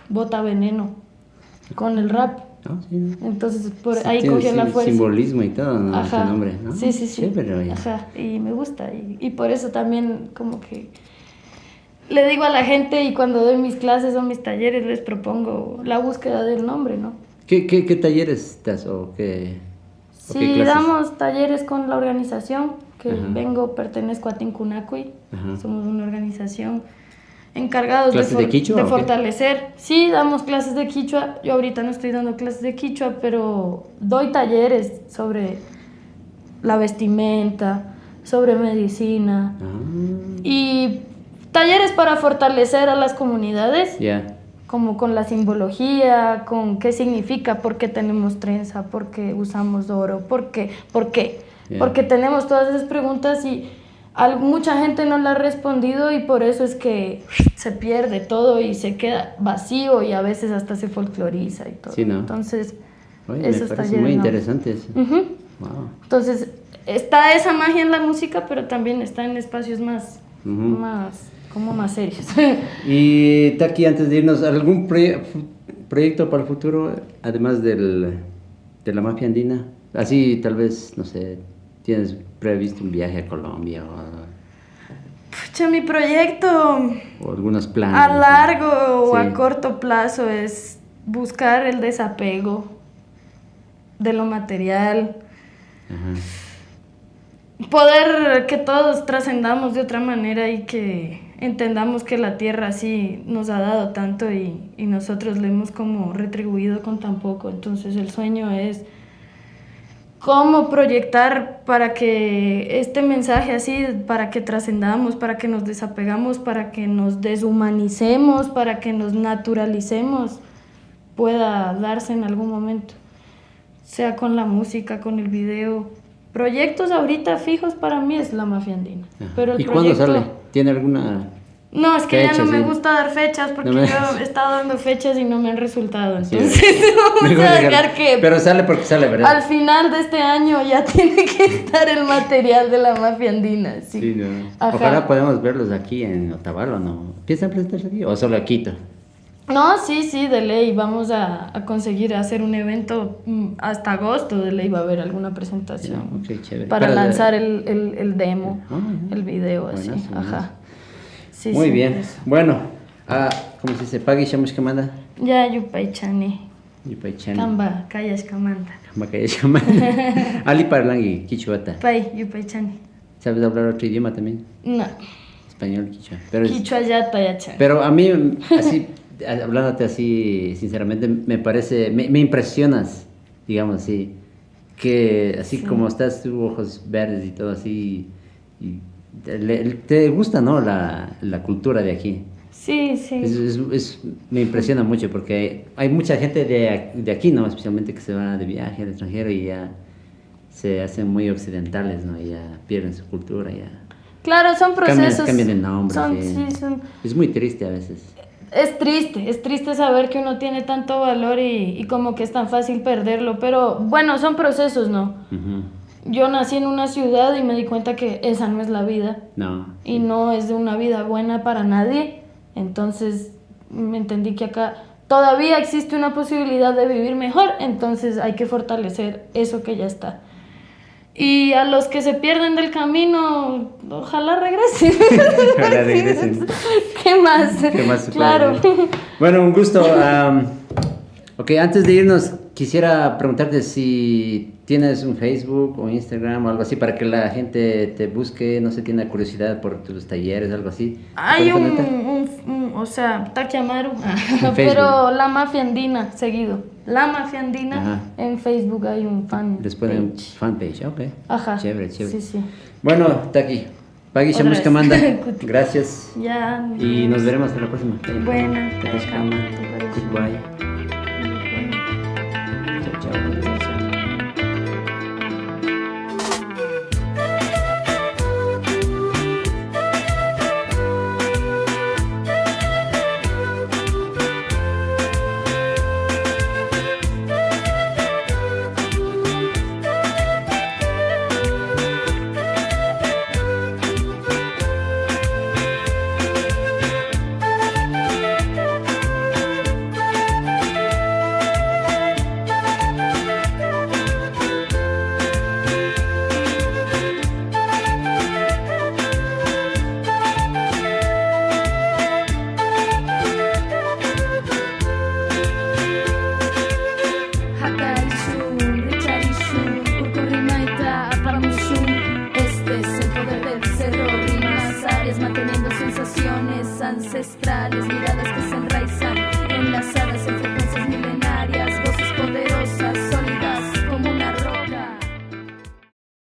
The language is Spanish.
bota veneno con el rap. Sí. Entonces por Sí, ahí tiene cogió la fuerza. simbolismo y todo, ¿no? Ajá. Ese nombre, ¿no? Sí, sí, sí. Chévere, oye. Ajá. Y me gusta. Y por eso también como que le digo a la gente y cuando doy mis clases o mis talleres les propongo la búsqueda del nombre, ¿no? ¿Qué talleres das o qué Sí, clases? damos talleres con la organización que Ajá. pertenezco a Tincunacuy. Ajá. Somos una organización encargados ¿Clases de quichua de o qué? fortalecer. Sí, damos clases de quichua. Yo ahorita no estoy dando clases de quichua, pero doy talleres sobre la vestimenta, sobre medicina y talleres para fortalecer a las comunidades. Ya. Como con la simbología, con qué significa, por qué tenemos trenza, por qué usamos oro, por qué. Yeah. Porque tenemos todas esas preguntas y mucha gente no la ha respondido y por eso es que se pierde todo y se queda vacío y a veces hasta se folcloriza y todo. Sí, ¿no? Entonces, Oye, esos me parece talleres muy no. interesante eso. Uh-huh. Wow. Entonces, está esa magia en la música, pero también está en espacios más serios. Y Taki, antes de irnos, ¿algún proyecto para el futuro, además de la mafia andina? Así, tal vez, no sé, ¿tienes previsto un viaje a Colombia Pucha, mi proyecto o algunos planes? a largo o Sí. a corto plazo es buscar el desapego de lo material. Ajá. Poder que todos trascendamos de otra manera y que entendamos que la tierra sí nos ha dado tanto y nosotros le hemos como retribuido con tan poco. Entonces el sueño es cómo proyectar para que este mensaje así, para que trascendamos, para que nos desapegamos, para que nos deshumanicemos, para que nos naturalicemos, pueda darse en algún momento. Sea con la música, con el video. Proyectos ahorita fijos para mí es la mafia andina. Pero el ¿Y cuándo sale? ¿Tiene alguna No, es que fecha, ya no me sí? gusta dar fechas porque No me- yo he estado dando fechas y no me han resultado. Sí, Entonces vamos mejor a dejar- dejar que Pero sale porque sale, ¿verdad? al final de este año ya tiene que estar el material de la mafia andina. Sí. Sí, no. Ajá. Ojalá podamos verlos aquí en Otavalo, ¿no? ¿Piensan presentarse aquí o solo a Quito? No, sí, de ley. Vamos a conseguir hacer un evento hasta agosto. De ley va a haber alguna presentación Ok, chévere. para lanzar el demo, ya. el video, así. Buenazo, Ajá. buenazo. Sí, Muy sí, bien. eso. Bueno, ¿cómo se dice? Pagui Shamush Kamanda. Ya, yupaychani. Yupaychani. Kamba, kayas kamanda. Makaya Shamanda. Ali Parlangi, Quichuata. Pay, yupaychani. ¿Sabes hablar otro idioma también? No. Español, quichua. Pero, Quichua ya tayachan. pero a mí, así, hablándote así, sinceramente, me parece, me impresionas, digamos así, que así Sí. como estás tú, ojos verdes y todo así, y te gusta, ¿no? La cultura de aquí. Sí. Me impresiona mucho porque hay mucha gente de aquí, ¿no? Especialmente que se va de viaje al extranjero y ya se hacen muy occidentales, ¿no? Y ya pierden su cultura, ya Claro, son procesos. cambian de nombre. Sí. Es muy triste a veces. Es triste saber que uno tiene tanto valor y como que es tan fácil perderlo, pero bueno, son procesos, ¿no? Ujú. Yo nací en una ciudad y me di cuenta que esa no es la vida No. y no es de una vida buena para nadie, entonces me entendí que acá todavía existe una posibilidad de vivir mejor, entonces hay que fortalecer eso que ya está. Y a los que se pierden del camino, ojalá regresen. Ojalá regresen. ¿Qué más? ¿Qué más se puede Claro. hacer? Bueno, un gusto. Ok, antes de irnos, quisiera preguntarte si tienes un Facebook o Instagram o algo así para que la gente te busque, no sé, tiene curiosidad por tus talleres, algo así. Hay ¿Puedes comentar? o sea, Takiamaru, Facebook. pero La Mafia Andina, seguido. La Mafia Andina, Ajá. en Facebook hay un fan Les ponen page. fanpage, ok. Ajá. Chévere. Sí. Bueno, Taki, Pagui Otra Shamush vez. Kamanda, gracias. Ya. Y nos veremos hasta la próxima. Buena. Taki Shkama. Goodbye. ancestrales, miradas que se enraizan, enlazadas en frecuencias